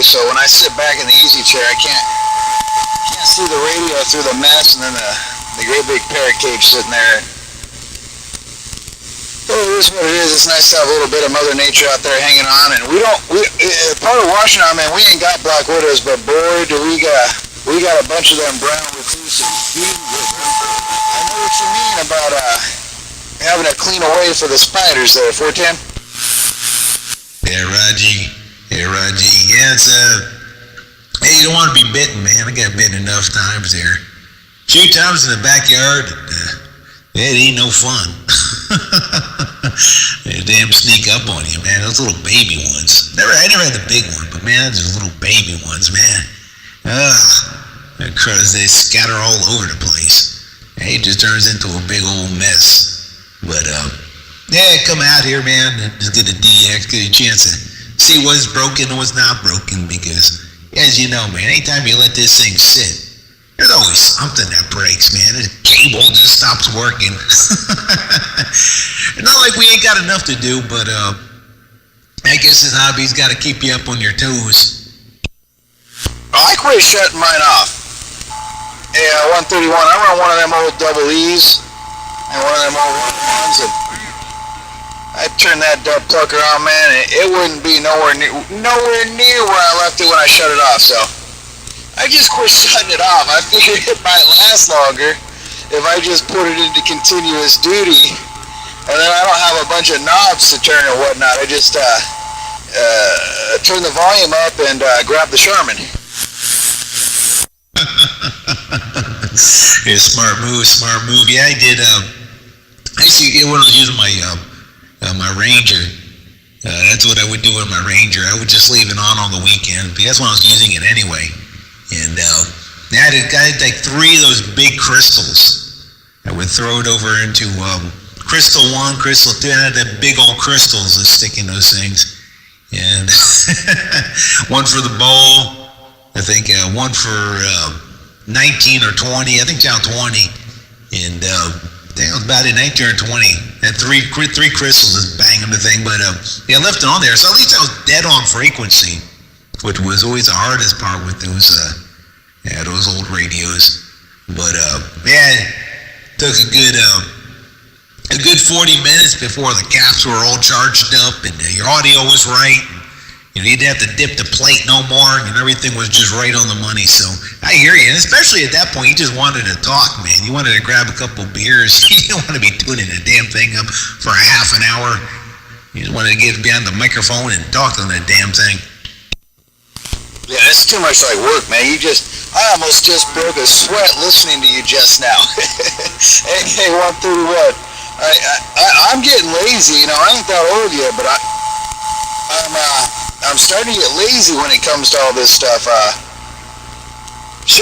So when I sit back in the easy chair, I can't see the radio through the mess, and then the great big parrot cage sitting there. Well, it is what it is. It's nice to have a little bit of Mother Nature out there hanging on, and part of Washington, man, we ain't got black widows, but boy, do we got a bunch of them brown reclusive. I know what you mean about having to clean away for the spiders there, 410. Yeah, Raji. Yeah, it's hey, you don't want to be bitten, man. I got bitten enough times there. A few times in the backyard, it ain't no fun. They damn sneak up on you, man. Those little baby ones. I never had the big one, but man, those little baby ones, man. Because they scatter all over the place. It just turns into a big old mess. But yeah, come out here, man. Just get a DX, get a chance to see what's broken and what's not broken, because as you know, man, anytime you let this thing sit, there's always something that breaks, man. The cable just stops working. Not like we ain't got enough to do, but I guess this hobby's got to keep you up on your toes. I quit shutting mine off. Yeah, 131. I run one of them old double E's and one of them old ones, and I turned that duck plucker on, man, and it wouldn't be nowhere near where I left it when I shut it off. So I just quit shutting it off. I figured it might last longer if I just put it into continuous duty, and then I don't have a bunch of knobs to turn and whatnot. I just turn the volume up and grab the Charmin. Yeah, smart move. Yeah, I did. I see when I was using my Ranger. That's what I would do with my Ranger. I would just leave it on the weekend, because that's when I was using it anyway. And I had like 3 of those big crystals. I would throw it over into crystal 1, crystal 2, and I had the big old crystals that stick in those things. And one for the bowl, I think one for 19 or 20, I think down 20. And that was about it, 19 or 20. Had three crystals just banging the thing, but yeah, I left it on there. So at least I was dead on frequency, which was always the hardest part with those old radios. But yeah, it took a good 40 minutes before the caps were all charged up and your audio was right. You didn't have to dip the plate no more, and everything was just right on the money. So I hear you, and especially at that point, you just wanted to talk, man. You wanted to grab a couple beers. You didn't want to be tuning the damn thing up for a half an hour. You just wanted to get behind the microphone and talk on that damn thing. Yeah, it's too much like work, man. I almost just broke a sweat listening to you just now. AK 131. I'm getting lazy, you know. I ain't that old yet, but I'm starting to get lazy when it comes to all this stuff.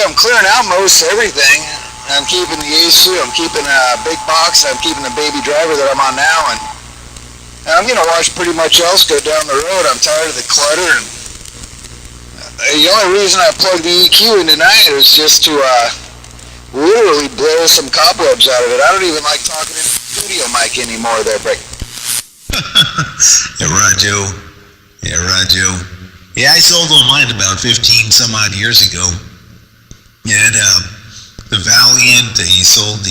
I'm clearing out most everything. I'm keeping the AC, I'm keeping a big box, and I'm keeping the baby driver that I'm on now, and I'm gonna watch pretty much else go down the road. I'm tired of the clutter, and the only reason I plugged the EQ in tonight was just to literally blow some cobwebs out of it. I don't even like talking in the studio mic anymore there, Brick. Yeah, Rajo. Yeah, I sold on mine about 15 some odd years ago. And the Valiant, he sold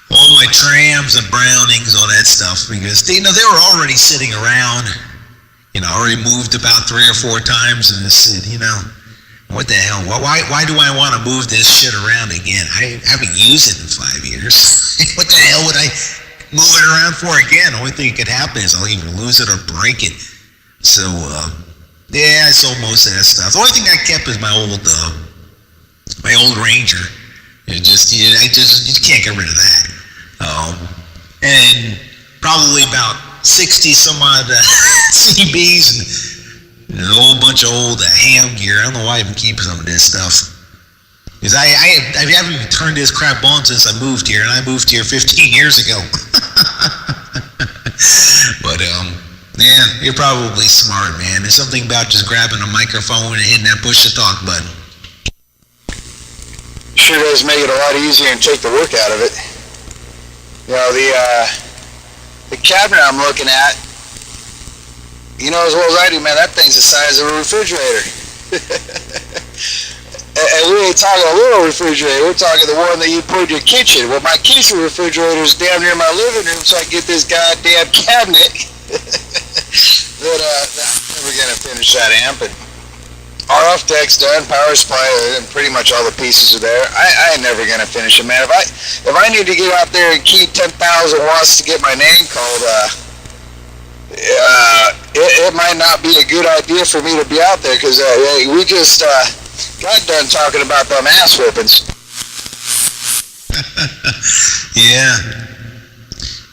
all my Trams and Brownings, all that stuff, because they were already sitting around. I already moved about 3 or 4 times, and I said, what the hell? Why do I want to move this shit around again? I haven't used it in 5 years. What the hell would I move it around for again? The only thing that could happen is I'll either lose it or break it. So, yeah, I sold most of that stuff. The only thing I kept is my old Ranger. I just can't get rid of that. And probably about 60 some odd CBs and a whole bunch of old ham gear. I don't know why I even keep some of this stuff. Because I haven't even turned this crap on since I moved here, and I moved here 15 years ago. But, yeah, you're probably smart, man. There's something about just grabbing a microphone and hitting that push to talk button. Sure does make it a lot easier and take the work out of it. The cabinet I'm looking at, you know as well as I do, man, that thing's the size of a refrigerator. And we ain't talking a little refrigerator, we're talking the one that you put in your kitchen. Well, my kitchen refrigerator is down near my living room, so I get this goddamn cabinet that I'm never gonna finish that amp. And RF deck's done, power supply, and pretty much all the pieces are there. I ain't never gonna finish it, man. If I need to get out there and keep 10,000 watts to get my name called, it might not be a good idea for me to be out there, because we just got done talking about them ass whoopings. Yeah.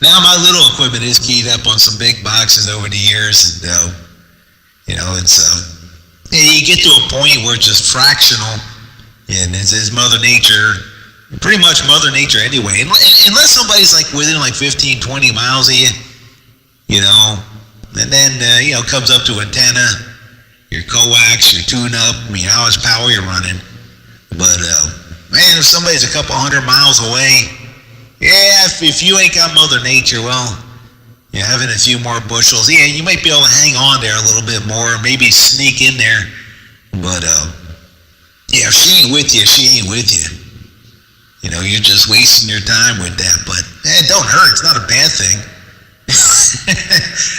Now my little equipment is keyed up on some big boxes over the years, and you know, it's you get to a point where it's just fractional, and it's Mother Nature, pretty much Mother Nature anyway. Unless somebody's like within like 15, 20 miles of you, you know, and then you know, comes up to antenna, your coax, your tune-up, I mean, how much power you're running. But, man, if somebody's a couple 100 miles away, yeah, if you ain't got Mother Nature, well, you're having a few more bushels. Yeah, you might be able to hang on there a little bit more, maybe sneak in there. But, yeah, if she ain't with you, she ain't with you. You know, you're just wasting your time with that. But, it don't hurt. It's not a bad thing.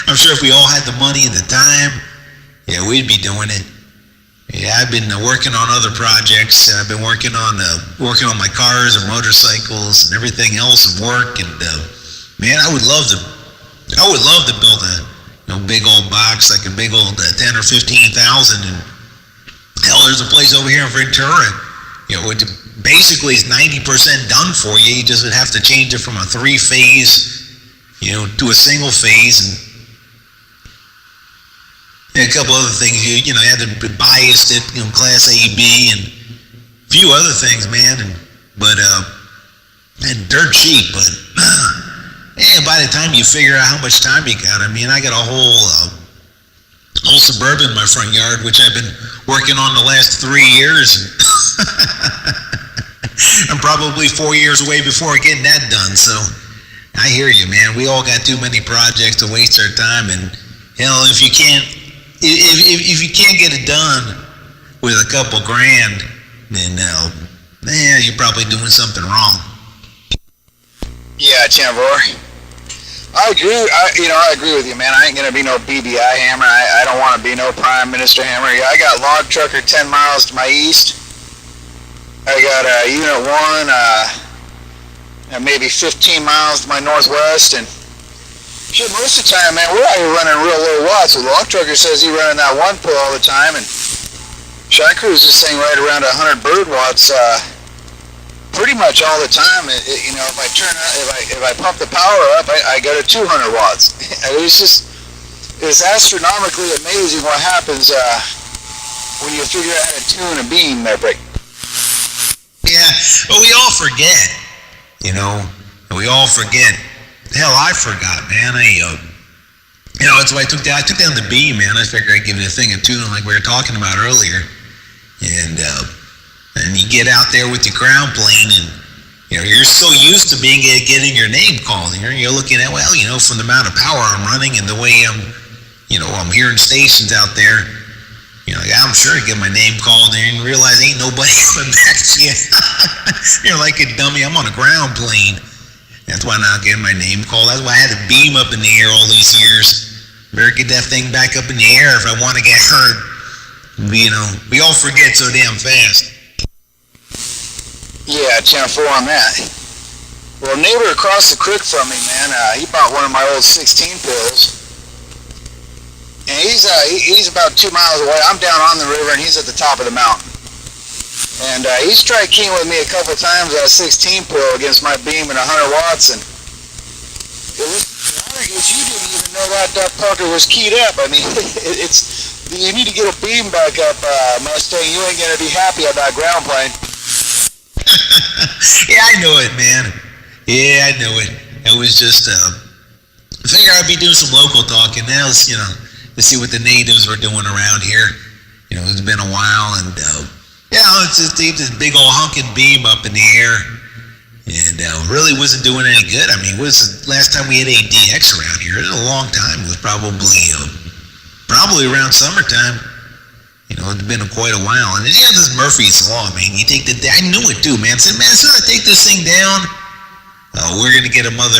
I'm sure if we all had the money and the time, yeah, we'd be doing it. Yeah, I've been working on other projects. I've been working on my cars and motorcycles and everything else and work. And man, I would love to build a big old box, like a big old 10 or 15,000. And hell, there's a place over here in Ventura. You know, it basically is 90% done for you. You just would have to change it from a 3-phase, you know, to a single phase. And a couple other things, you know, you had to bias it, you know, class A, B, and a few other things, man. But dirt cheap. But yeah, by the time you figure out how much time you got, I mean, I got a whole Suburban in my front yard, which I've been working on the last 3 years. I'm probably 4 years away before getting that done. So I hear you, man. We all got too many projects to waste our time, and hell, if you can't get it done with a couple grand, then you're probably doing something wrong. Yeah, Chanvor. I agree with you, man. I ain't gonna be no BBI hammer. I don't want to be no Prime Minister hammer. I got Log Trucker 10 miles to my east. I got Unit 1, maybe 15 miles to my northwest, and shit, most of the time, man, we're out here running real low watts. The Log Trucker says he's running that 1 pull all the time, and I cruise this thing right around 100 bird watts pretty much all the time. You know, if I pump the power up, I go to 200 watts. It's astronomically amazing what happens when you figure out how to tune a beam there, Brick. Yeah, but we all forget, you know, we all forget. Hell, I forgot, man. You know, that's why I took down the beam, man. I figured I'd give it a thing of tune like we were talking about earlier. And you get out there with your ground plane, and you know, you're so used to getting your name called. You're looking at, well, you know, from the amount of power I'm running and the way I'm hearing stations out there. You know, I'm sure I get my name called and realize ain't nobody coming back to you. You're like a dummy. I'm on a ground plane. That's why I'm not getting my name called. That's why I had to beam up in the air all these years. Better get that thing back up in the air if I want to get hurt. You know, we all forget so damn fast. Yeah, 10-4 on that. Well, a neighbor across the creek from me, man, he bought one of my old 16 pills. And he's about 2 miles away. I'm down on the river, and he's at the top of the mountain. And he's tried keying with me a couple times at a 16 pill against my beam at 100 watts, and you didn't even know that pucker was keyed up. I mean, you need to get a beam back up, Mustang. You ain't gonna be happy about ground plane. Yeah, I know it, man. Yeah, I know it. It was just I figured I'd be doing some local talking now. You know, to see what the natives were doing around here. You know, it's been a while, and it's just this big old honking beam up in the air, and really wasn't doing any good. I mean, was the last time we had ADX around here? It was a long time. It was probably probably around summertime. You know, it's been quite a while. And yeah, this Murphy's Law, man. You take I knew it too, man. I said, man, as soon as I take this thing down, we're going to get a mother